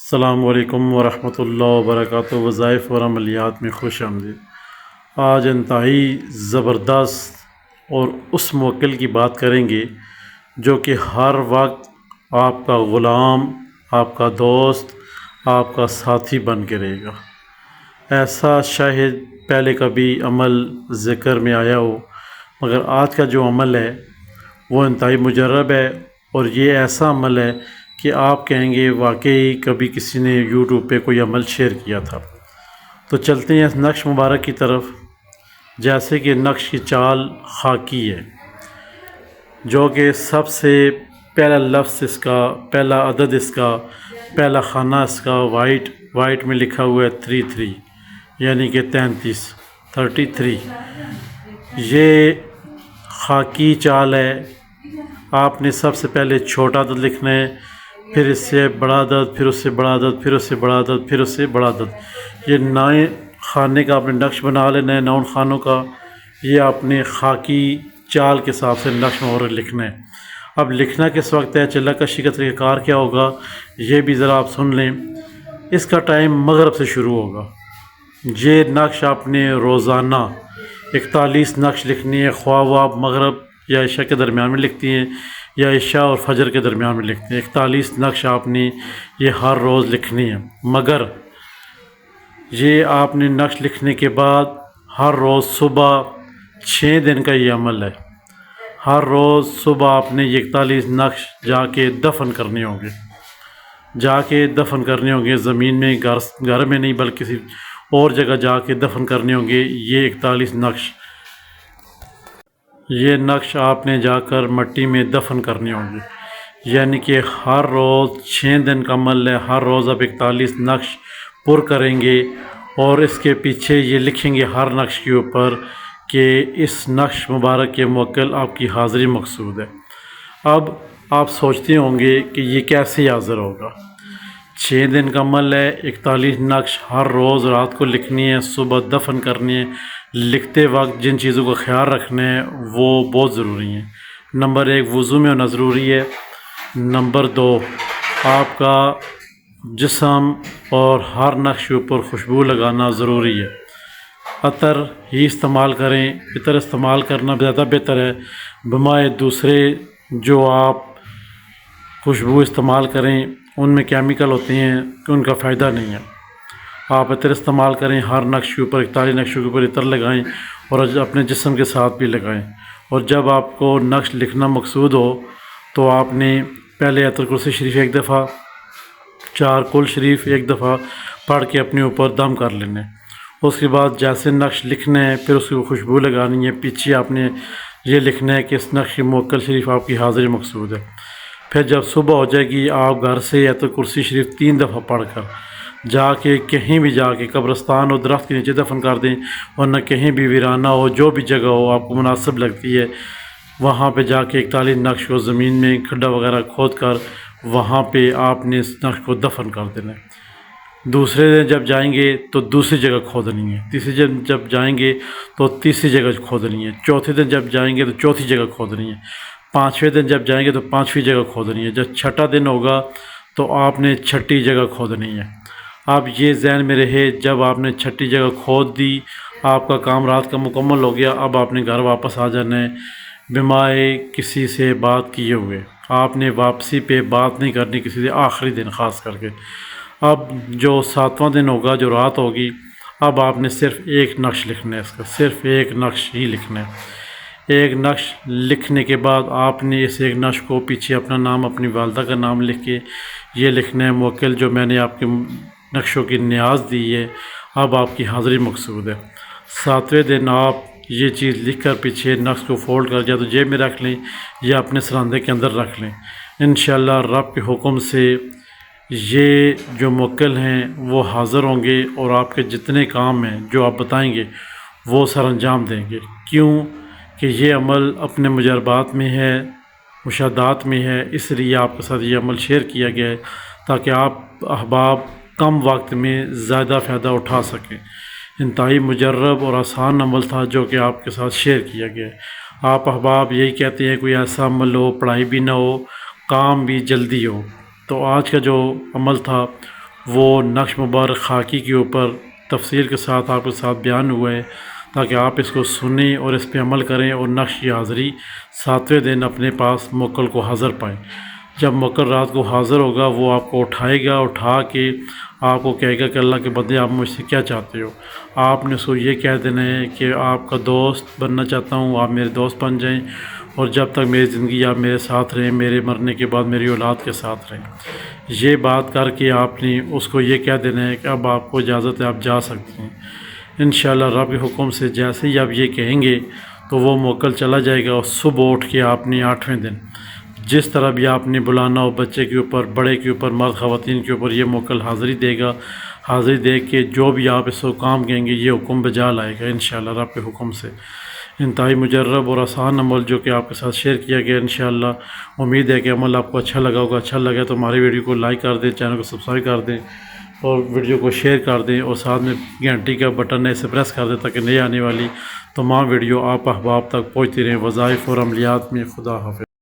السلام علیکم ورحمۃ اللہ وبرکاتہ۔ وظائف اور عملیات میں خوش آمدید۔ آج انتہائی زبردست اور اس موکل کی بات کریں گے جو کہ ہر وقت آپ کا غلام، آپ کا دوست، آپ کا ساتھی بن کے رہے گا۔ ایسا شاید پہلے کبھی عمل ذکر میں آیا ہو، مگر آج کا جو عمل ہے وہ انتہائی مجرب ہے، اور یہ ایسا عمل ہے کہ آپ کہیں گے واقعی کبھی کسی نے یوٹیوب پہ کوئی عمل شیئر کیا تھا۔ تو چلتے ہیں اس نقش مبارک کی طرف۔ جیسے کہ نقش کی چال خاکی ہے، جو کہ سب سے پہلا لفظ اس کا، پہلا عدد اس کا، پہلا خانہ اس کا وائٹ میں لکھا ہوا ہے 33، یعنی کہ 33۔ یہ خاکی چال ہے۔ آپ نے سب سے پہلے چھوٹا عدد لکھنا ہے، پھر اس سے بڑا عدد، پھر اس سے بڑا عدد، پھر اس سے بڑا عدد، پھر اس سے بڑا عدد۔ یہ 9 خانے کا آپ نے نقش بنا لینا ہے، 9 خانوں کا۔ یہ آپ نے خاکی چال کے حساب سے نقش مبارک لکھنا ہے۔ اب لکھنا کس وقت ہے، چلہ کشی کا طریقہ کار کیا ہوگا، یہ بھی ذرا آپ سن لیں۔ اس کا ٹائم مغرب سے شروع ہوگا۔ یہ نقش آپ نے روزانہ 41 نقش لکھنی ہے، خواہ وہ آپ مغرب یا عشاء کے درمیان میں لکھتی ہیں یا عشاء اور فجر کے درمیان میں لکھتے ہیں۔ 41 نقش آپ نے یہ ہر روز لکھنی ہے، مگر یہ آپ نے نقش لکھنے کے بعد ہر روز صبح 6 دن کا یہ عمل ہے۔ ہر روز صبح آپ نے یہ 41 نقش جا کے دفن کرنے ہوں گے، زمین میں، گھر میں نہیں بلکہ کسی اور جگہ جا کے دفن کرنے ہوں گے۔ یہ 41 نقش، یہ نقش آپ نے جا کر مٹی میں دفن کرنے ہوں گے، یعنی کہ ہر روز 6 دن کا عمل ہے۔ ہر روز آپ 41 نقش پر کریں گے، اور اس کے پیچھے یہ لکھیں گے ہر نقش کے اوپر کہ اس نقش مبارک کے موکل آپ کی حاضری مقصود ہے۔ اب آپ سوچتے ہوں گے کہ یہ کیسے حاضر ہوگا۔ 6 دن کا عمل ہے، 41 نقش ہر روز رات کو لکھنی ہے، صبح دفن کرنی ہے۔ لکھتے وقت جن چیزوں کا خیال رکھنا ہے وہ بہت ضروری ہیں۔ نمبر 1 وضو میں ہونا ضروری ہے۔ نمبر 2 آپ کا جسم اور ہر نقش کے اوپر خوشبو لگانا ضروری ہے۔ عطر ہی استعمال کریں، عطر استعمال کرنا زیادہ بہتر ہے، بمائے دوسرے جو آپ خوشبو استعمال کریں ان میں کیمیکل ہوتے ہیں کہ ان کا فائدہ نہیں ہے۔ آپ عطر استعمال کریں، ہر نقش کے اوپر 41 نقشوں کے اوپر عطر لگائیں، اور اپنے جسم کے ساتھ بھی لگائیں۔ اور جب آپ کو نقش لکھنا مقصود ہو تو آپ نے پہلے آیت الکرسی شریف 1 دفعہ، 4 کل شریف 1 دفعہ پڑھ کے اپنے اوپر دم کر لینا ہے۔ اس کے بعد جیسے نقش لکھنا ہے پھر اس کی خوشبو لگانی ہے، پیچھے آپ نے یہ لکھنا ہے کہ اس نقش موکل شریف آپ کی حاضری مقصود ہے۔ پھر جب صبح ہو جائے گی آپ گھر سے آیت الکرسی شریف 3 دفعہ پڑھ کر جا کے کہیں بھی جا کے قبرستان اور درخت کے نیچے دفن کر دیں، ورنہ کہیں بھی ویرانہ ہو، جو بھی جگہ ہو آپ کو مناسب لگتی ہے وہاں پہ جا کے 41 نقش کو زمین میں کھڈا وغیرہ کھود کر وہاں پہ آپ نے اس نقش کو دفن کر دینا ہے۔ دوسرے دن جب جائیں گے تو دوسری جگہ کھودنی ہے، تیسری دن جب جائیں گے تو تیسری جگہ کھودنی ہے، چوتھے دن جب جائیں گے تو چوتھی جگہ کھودنی ہے، 5ویں دن جب جائیں گے تو 5ویں جگہ کھودنی ہے، جب 6واں دن ہوگا تو آپ نے 6ٹھی جگہ کھودنی ہے۔ اب یہ ذہن میں رہے، جب آپ نے 6ٹھی جگہ کھود دی آپ کا کام رات کا مکمل ہو گیا، اب آپ نے گھر واپس آ جانا ہے بمائے کسی سے بات کیے ہوئے۔ آپ نے واپسی پہ بات نہیں کرنی کسی سے، آخری دن خاص کر کے۔ اب جو 7واں دن ہوگا، جو رات ہوگی، اب آپ نے صرف 1 نقش لکھنا ہے، اس کا صرف 1 نقش ہی لکھنا ہے۔ 1 نقش لکھنے کے بعد آپ نے اس 1 نقش کو پیچھے اپنا نام، اپنی والدہ کا نام لکھ کے یہ لکھنا ہے موکل جو میں نے آپ کے نقشوں کی نیاز دی ہے، اب آپ کی حاضری مقصود ہے۔ 7ویں دن آپ یہ چیز لکھ کر پیچھے نقش کو فولڈ کر یا تو جیب میں رکھ لیں یا اپنے سراندے کے اندر رکھ لیں۔ انشاءاللہ رب کے حکم سے یہ جو موکل ہیں وہ حاضر ہوں گے، اور آپ کے جتنے کام ہیں جو آپ بتائیں گے وہ سر انجام دیں گے۔ کیوں کہ یہ عمل اپنے مجربات میں ہے، مشاہدات میں ہے، اس لیے آپ کے ساتھ یہ عمل شیئر کیا گیا ہے تاکہ آپ احباب کم وقت میں زیادہ فائدہ اٹھا سکیں۔ انتہائی مجرب اور آسان عمل تھا جو کہ آپ کے ساتھ شیئر کیا گیا ہے۔ آپ احباب یہی کہتے ہیں کوئی ایسا عمل ہو، پڑھائی بھی نہ ہو، کام بھی جلدی ہو، تو آج کا جو عمل تھا وہ نقش مبارک خاکی کے اوپر تفصیل کے ساتھ آپ کے ساتھ بیان ہوا ہے، تاکہ آپ اس کو سنیں اور اس پہ عمل کریں اور نقش کی حاضری 7ویں دن اپنے پاس موکل کو حاضر پائیں۔ جب موکل رات کو حاضر ہوگا وہ آپ کو اٹھائے گا، اٹھا کے آپ کو کہے گا کہ اللہ کے بندے آپ مجھ سے کیا چاہتے ہو۔ آپ نے اس کو یہ کہہ دینا ہے کہ آپ کا دوست بننا چاہتا ہوں، آپ میرے دوست بن جائیں، اور جب تک میری زندگی آپ میرے ساتھ رہیں، میرے مرنے کے بعد میری اولاد کے ساتھ رہیں۔ یہ بات کر کے آپ نے اس کو یہ کہہ دینا ہے کہ اب آپ کو اجازت ہے، آپ جا سکتے ہیں۔ انشاءاللہ رب کے حکم سے جیسے ہی آپ یہ کہیں گے تو وہ موکل چلا جائے گا، اور صبح اٹھ کے آپ نے 8ویں دن جس طرح بھی آپ نے بلانا ہو، بچے کے اوپر، بڑے کے اوپر، مرد خواتین کے اوپر، یہ موکل حاضری دے گا۔ حاضری دے کے جو بھی آپ اس کو کام کہیں گے یہ حکم بجا لائے گا انشاءاللہ رب کے حکم سے۔ انتہائی مجرب اور آسان عمل جو کہ آپ کے ساتھ شیئر کیا گیا، انشاءاللہ امید ہے کہ عمل آپ کو اچھا لگا ہوگا۔ اچھا لگا تو ہماری ویڈیو کو لائک کر دیں، چینل کو سبسکرائب کر دیں، اور ویڈیو کو شیئر کر دیں، اور ساتھ میں گھنٹی کا بٹن ہے اسے پریس کر دیں تاکہ نئے آنے والی تمام ویڈیو آپ احباب تک پہنچتی رہیں۔ وظائف اور عملیات میں خدا حافظ۔